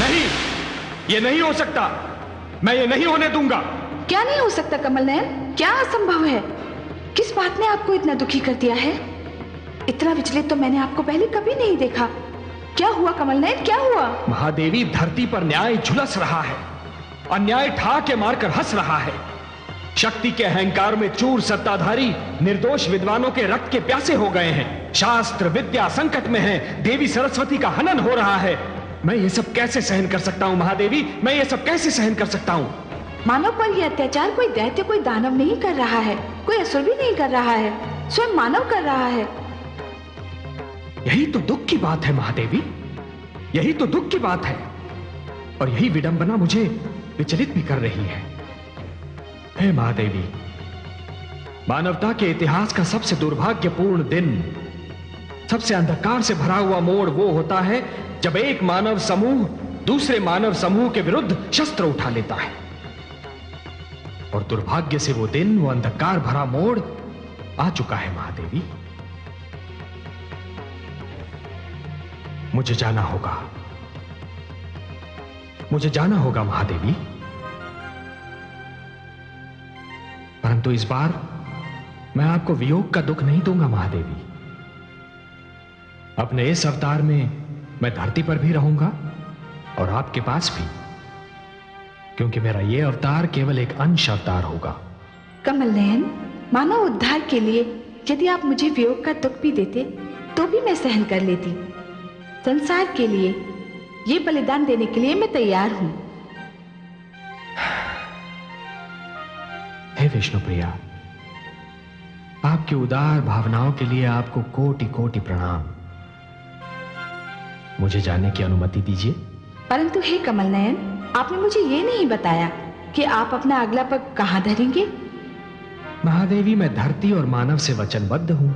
नहीं, ये नहीं हो सकता। मैं ये नहीं होने दूंगा। क्या नहीं हो सकता कमल नयन? क्या असंभव है? किस बात ने आपको इतना दुखी कर दिया है? इतना विचलित तो मैंने आपको पहले कभी नहीं देखा। क्या हुआ कमल नयन, क्या हुआ? महादेवी, धरती पर न्याय झुलस रहा है, अन्याय ठाके मारकर हंस रहा है। शक्ति के अहंकार में चूर सत्ताधारी निर्दोष विद्वानों के रक्त के प्यासे हो गए हैं। शास्त्र विद्या संकट में है, देवी सरस्वती का हनन हो रहा है। मैं ये सब कैसे सहन कर सकता हूं महादेवी? मैं ये सब कैसे सहन कर सकता हूं? मानव पर यह अत्याचार कोई दैत्य, कोई दानव नहीं कर रहा है, कोई असुर भी नहीं कर रहा है, स्वयं मानव कर रहा है। यही तो दुख की बात है महादेवी, यही तो दुख की बात है। और यही विडंबना मुझे विचलित भी कर रही है। हे महादेवी, मानवता के इतिहास का सबसे दुर्भाग्यपूर्ण दिन, सबसे अंधकार से भरा हुआ मोड़ वो होता है जब एक मानव समूह दूसरे मानव समूह के विरुद्ध शस्त्र उठा लेता है। और दुर्भाग्य से वो दिन, वो अंधकार भरा मोड़ आ चुका है महादेवी। मुझे जाना होगा, मुझे जाना होगा महादेवी। परंतु इस बार मैं आपको वियोग का दुख नहीं दूंगा महादेवी। अपने इस अवतार में मैं धरती पर भी रहूंगा और आपके पास भी, क्योंकि मेरा यह अवतार केवल एक अंश अवतार होगा। कमल नयन, मानव उद्धार के लिए यदि आप मुझे वियोग का दुख भी देते तो भी मैं सहन कर लेती। संसार के लिए ये बलिदान देने के लिए मैं तैयार हूं। हे विष्णुप्रिया, आपकी उदार भावनाओं के लिए आपको कोटि कोटि प्रणाम। मुझे जाने की अनुमति दीजिए। परंतु हे कमल नयन, आपने मुझे ये नहीं बताया कि आप अपना अगला पग कहां धरेंगे। महादेवी, मैं धरती और मानव से वचनबद्ध हूं।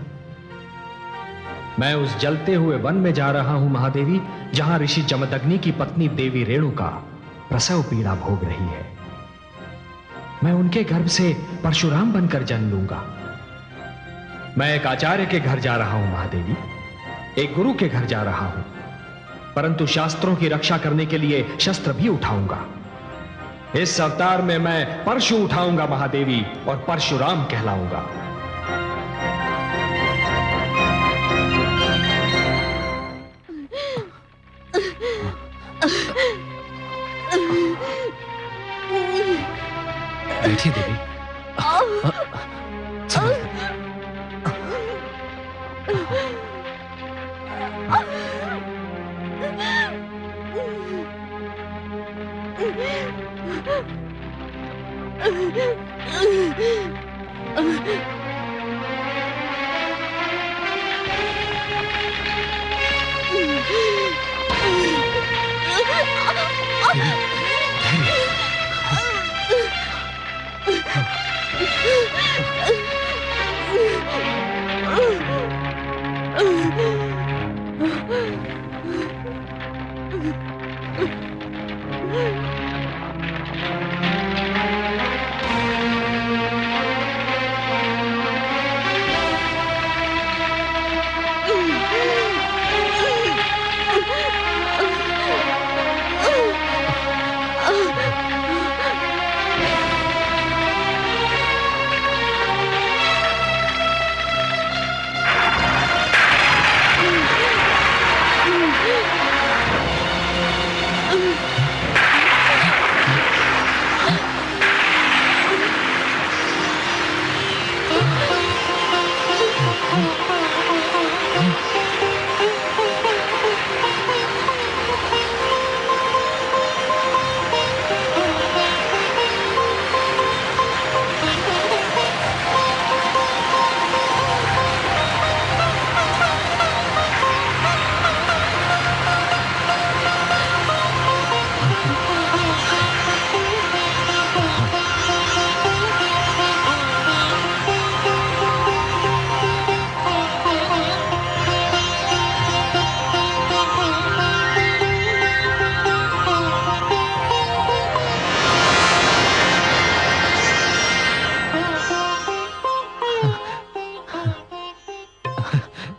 मैं उस जलते हुए वन में जा रहा हूं महादेवी, जहां ऋषि जमदग्नि की पत्नी देवी रेणुका प्रसव पीड़ा भोग रही है। मैं उनके गर्भ से परशुराम बनकर जन्म लूंगा। मैं एक आचार्य के घर जा रहा हूं महादेवी, एक गुरु के घर जा रहा हूं, परंतु शास्त्रों की रक्षा करने के लिए शस्त्र भी उठाऊंगा। इस अवतार में मैं परशु उठाऊंगा महादेवी, और परशुराम कहलाऊंगा। बैठिए देवी।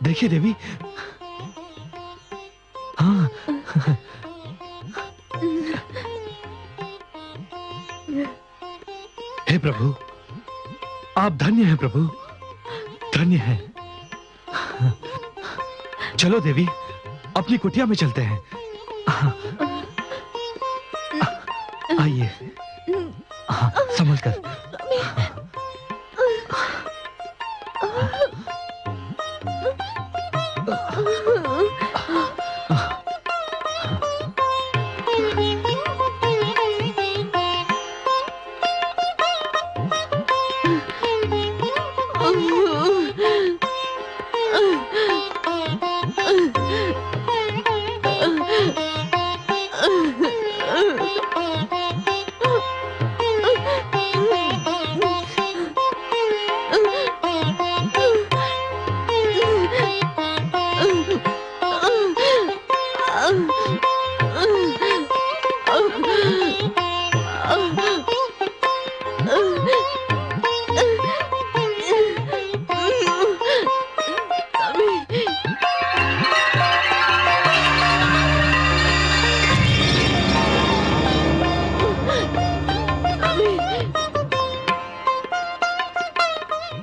देखिए देवी, हाँ हे प्रभु, आप धन्य हैं प्रभु, धन्य हैं। चलो देवी, अपनी कुटिया में चलते हैं। आइए, संभल कर।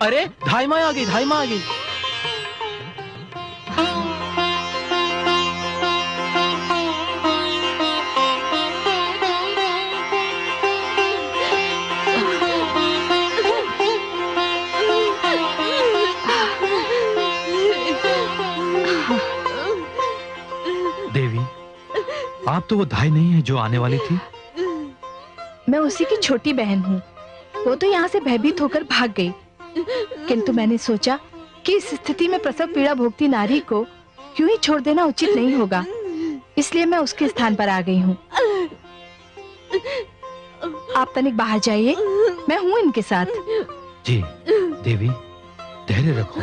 अरे धाई माँ आ गई, धाई माँ आ गई। देवी, आप तो वो धाई नहीं है जो आने वाली थी। मैं उसी की छोटी बहन हूँ। वो तो यहाँ से भयभीत होकर भाग गई, किंतु मैंने सोचा कि इस स्थिति में प्रसव पीड़ा भोगती नारी को क्यों ही छोड़ देना उचित नहीं होगा, इसलिए मैं उसके स्थान पर आ गई हूँ। आप तनिक बाहर जाइए, मैं हूँ इनके साथ। जी देवी, धैर्य रखो,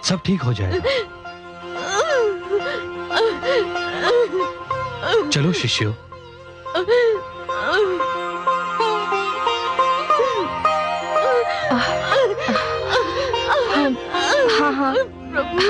सब ठीक हो जाएगा। चलो शिष्यों। हाँ हाँ प्रभु।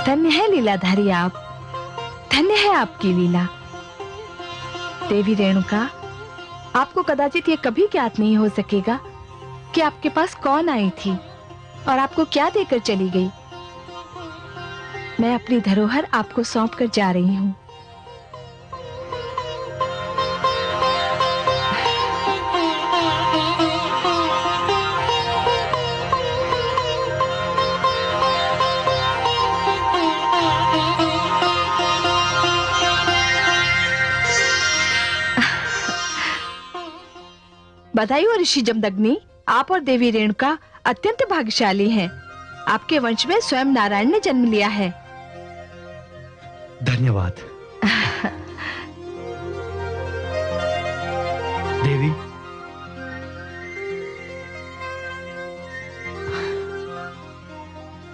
धन्य है लीलाधारी आप, धन्य है आपकी लीला। देवी रेणुका, आपको कदाचित ये कभी ज्ञात नहीं हो सकेगा कि आपके पास कौन आई थी और आपको क्या देकर चली गई। मैं अपनी धरोहर आपको सौंप कर जा रही हूँ। बधाई हो ऋषि जमदग्नि, आप और देवी रेणुका अत्यंत भाग्यशाली हैं। आपके वंश में स्वयं नारायण ने जन्म लिया है। धन्यवाद। देवी,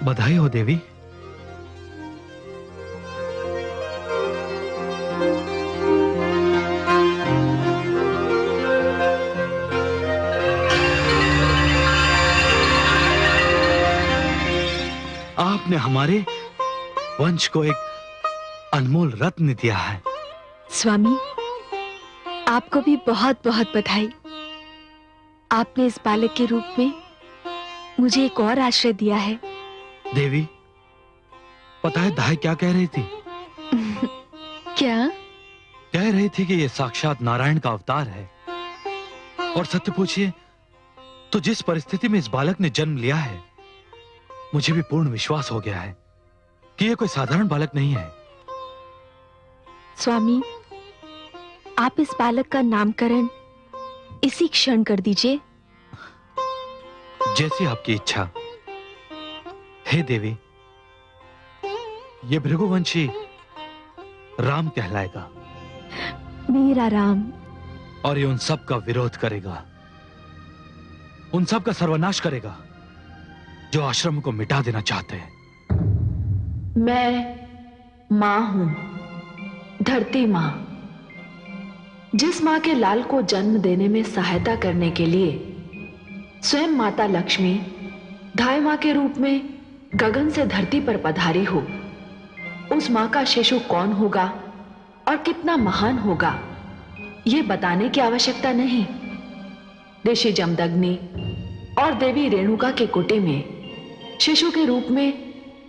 बधाई हो देवी। आपने हमारे वंश को एक अनमोल रत्न दिया है। स्वामी, आपको भी बहुत बहुत बधाई। आपने इस बालक के रूप में मुझे एक और आश्रय दिया है। देवी, पता है दाई क्या कह रही थी? क्या? कह रही थी कि ये साक्षात नारायण का अवतार है। और सत्य पूछिए तो जिस परिस्थिति में इस बालक ने जन्म लिया है, मुझे भी पूर्ण विश्वास हो गया है कि ये कोई साधारण बालक नहीं है। स्वामी, आप इस बालक का नामकरण इसी क्षण कर दीजिए। जैसी आपकी इच्छा। हे देवी, ये भृगुवंशी राम कहलाएगा। मेरा राम। और ये उन सब का विरोध करेगा, उन सब का सर्वनाश करेगा जो आश्रम को मिटा देना चाहते हैं। मैं मां हूं, धरती मां। जिस मां के लाल को जन्म देने में सहायता करने के लिए स्वयं माता लक्ष्मी धाय मां के रूप में गगन से धरती पर पधारी हो, उस मां का शिशु कौन होगा और कितना महान होगा, यह बताने की आवश्यकता नहीं। ऋषि जमदग्नि और देवी रेणुका के कुटी में शिशु के रूप में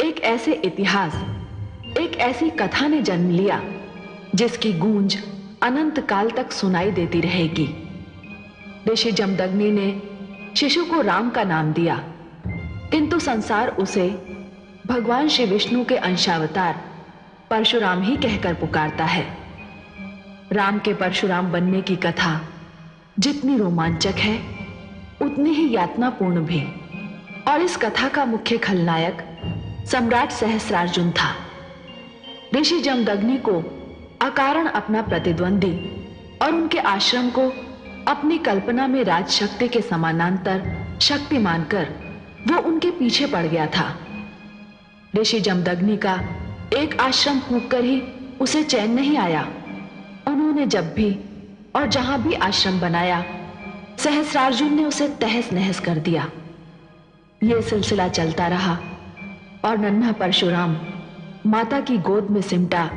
एक ऐसे इतिहास, एक ऐसी कथा ने जन्म लिया जिसकी गूंज अनंत काल तक सुनाई देती रहेगी। ऋषि जमदग्नि ने शिशु को राम का नाम दिया, किंतु संसार उसे भगवान श्री विष्णु के अंशावतार परशुराम ही कहकर पुकारता है। राम के परशुराम बनने की कथा जितनी रोमांचक है उतनी ही यातनापूर्ण भी। और इस कथा का मुख्य खलनायक सम्राट सहस्रार्जुन था। ऋषि जमदग्नि को अकारण अपना प्रतिद्वंदी और उनके आश्रम को अपनी कल्पना में राजशक्ति के समानांतर शक्ति मानकर वो उनके पीछे पड़ गया था। ऋषि जमदग्नि का एक आश्रम फूंककर ही उसे चैन नहीं आया। उन्होंने जब भी और जहां भी आश्रम बनाया, सहस्रार्जुन ने उसे तहस नहस कर दिया। यह सिलसिला चलता रहा और नन्हा परशुराम माता की गोद में सिमटा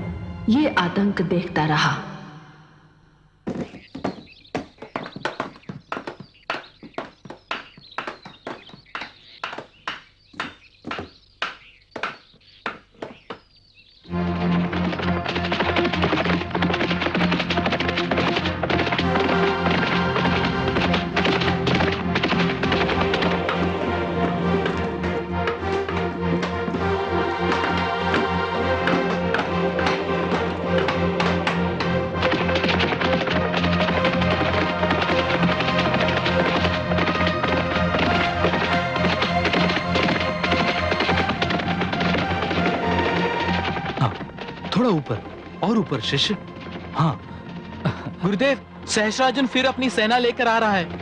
ये आतंक देखता रहा। ऊपर शिष्य। हाँ गुरुदेव, सहस्रार्जुन फिर अपनी सेना लेकर आ रहा है।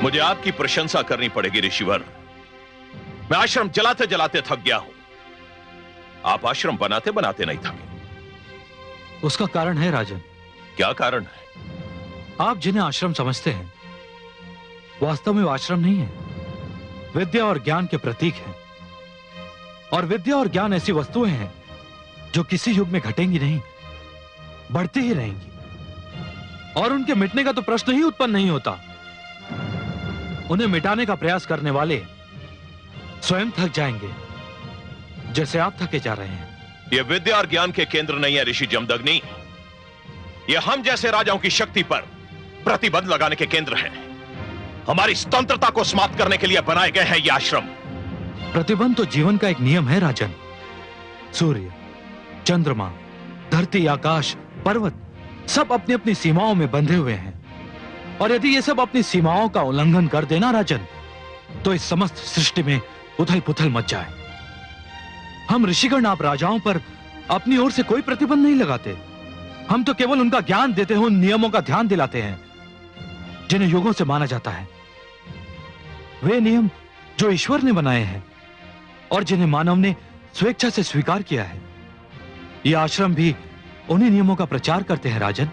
मुझे आपकी प्रशंसा करनी पड़ेगी ऋषिवर। मैं आश्रम जलाते जलाते थक गया हूं। आप आश्रम बनाते बनाते नहीं थके। उसका कारण है राजन। क्या कारण है? आप जिन्हें आश्रम समझते हैं वास्तव में वो आश्रम नहीं है, विद्या और ज्ञान के प्रतीक हैं। और विद्या और ज्ञान ऐसी वस्तुएं हैं जो किसी युग में घटेंगी नहीं, बढ़ती ही रहेंगी। और उनके मिटने का तो प्रश्न ही उत्पन्न नहीं होता। उन्हें मिटाने का प्रयास करने वाले स्वयं थक जाएंगे, जैसे आप थके जा रहे हैं। यह विद्या और ज्ञान के केंद्र नहीं है ऋषि जमदग्नि। यह हम जैसे राजाओं की शक्ति पर प्रतिबंध लगाने के केंद्र हैं। हमारी स्वतंत्रता को समाप्त करने के लिए बनाए गए हैं ये आश्रम। प्रतिबंध तो जीवन का एक नियम है राजन। सूर्य, चंद्रमा, धरती, आकाश, पर्वत सब अपनी अपनी सीमाओं में बंधे हुए हैं, और यदि ये सब अपनी सीमाओं का उल्लंघन कर देना राजन, तो इस समस्त सृष्टि में उथल पुथल मच जाए। हम ऋषिगण आप राजाओं पर अपनी ओर से कोई प्रतिबंध नहीं लगाते। हम तो केवल उनका ज्ञान देते हुए उन नियमों का ध्यान दिलाते हैं जिन्हें युगों से माना जाता है। वे नियम जो ईश्वर ने बनाए हैं और जिन्हें मानव ने स्वेच्छा से स्वीकार किया है। यह आश्रम भी उन्हीं नियमों का प्रचार करते हैं राजन।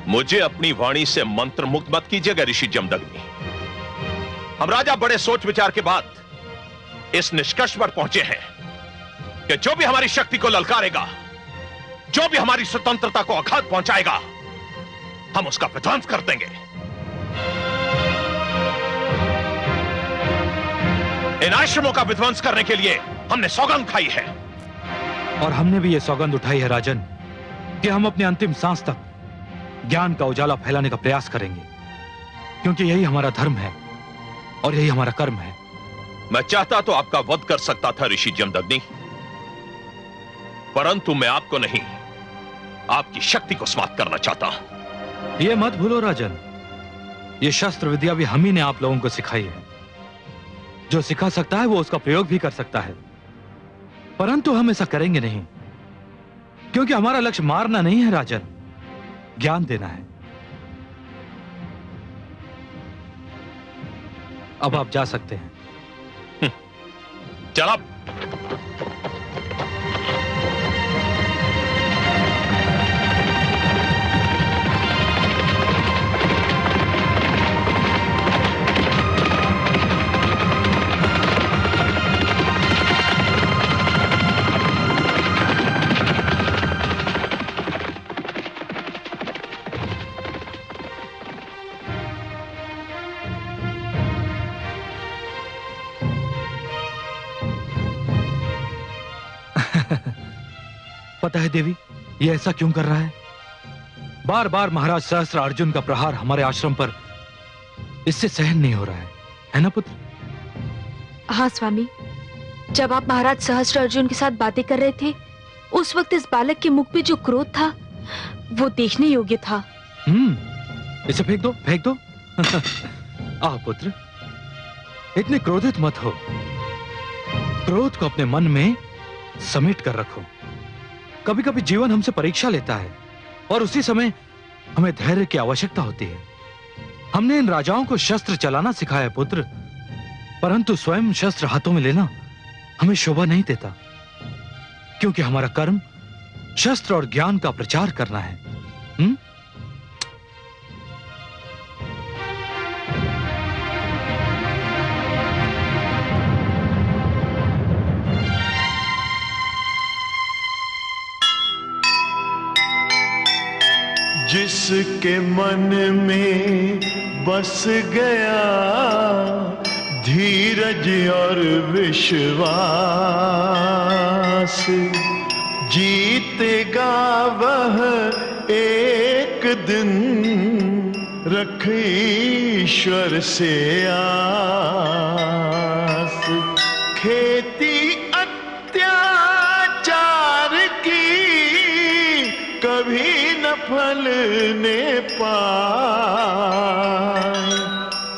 मुझे अपनी वाणी से मंत्र मुक्त मत कीजिएगा ऋषि जमदग्नि। हम राजा बड़े सोच विचार के बाद इस निष्कर्ष पर पहुंचे हैं कि जो भी हमारी शक्ति को ललकारेगा, जो भी हमारी स्वतंत्रता को आघात पहुंचाएगा, हम उसका विध्वंस कर देंगे। इन आश्रमों का विध्वंस करने के लिए हमने सौगंध खाई है। और हमने भी यह सौगंध उठाई है राजन कि हम अपने अंतिम सांस तक ज्ञान का उजाला फैलाने का प्रयास करेंगे, क्योंकि यही हमारा धर्म है और यही हमारा कर्म है। मैं चाहता तो आपका वध कर सकता था ऋषि जमदग्नि, परंतु मैं आपको नहीं, आपकी शक्ति को समाप्त करना चाहता। यह मत भूलो राजन, यह शस्त्र विद्या भी हम ही ने आप लोगों को सिखाई है। जो सिखा सकता है वो उसका प्रयोग भी कर सकता है, परंतु हम ऐसा करेंगे नहीं, क्योंकि हमारा लक्ष्य मारना नहीं है राजन, ज्ञान देना है। अब आप जा सकते हैं। चला। पता है देवी, ये ऐसा क्यों कर रहा है? बार बार महाराज सहस्त्र अर्जुन का प्रहार हमारे आश्रम पर इससे सहन नहीं हो रहा है ना पुत्र? हाँ स्वामी, जब आप महाराज सहस्त्र अर्जुन के साथ बातें कर रहे थे, उस वक्त इस बालक के मुख पे जो क्रोध था वो देखने योग्य था। इसे फेंक दो, फेंक दो। आ पुत्र, इतने क्रोधित मत हो। क्रोध को अपने मन में समेट कर रखो। कभी कभी जीवन हमसे परीक्षा लेता है और उसी समय हमें धैर्य की आवश्यकता होती है। हमने इन राजाओं को शस्त्र चलाना सिखाया पुत्र, परंतु स्वयं शस्त्र हाथों में लेना हमें शोभा नहीं देता, क्योंकि हमारा कर्म शस्त्र और ज्ञान का प्रचार करना है। जिसके मन में बस गया धीरज और विश्वास, जीतेगा वह एक दिन, रख ईश्वर से आस। खेती अत्याचार की कभी न फलने पाए,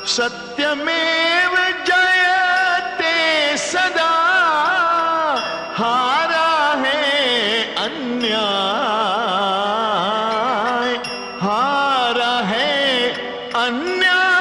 सत्यमेव जयते सदा, हारा है अन्याय, हारा है अन्याय।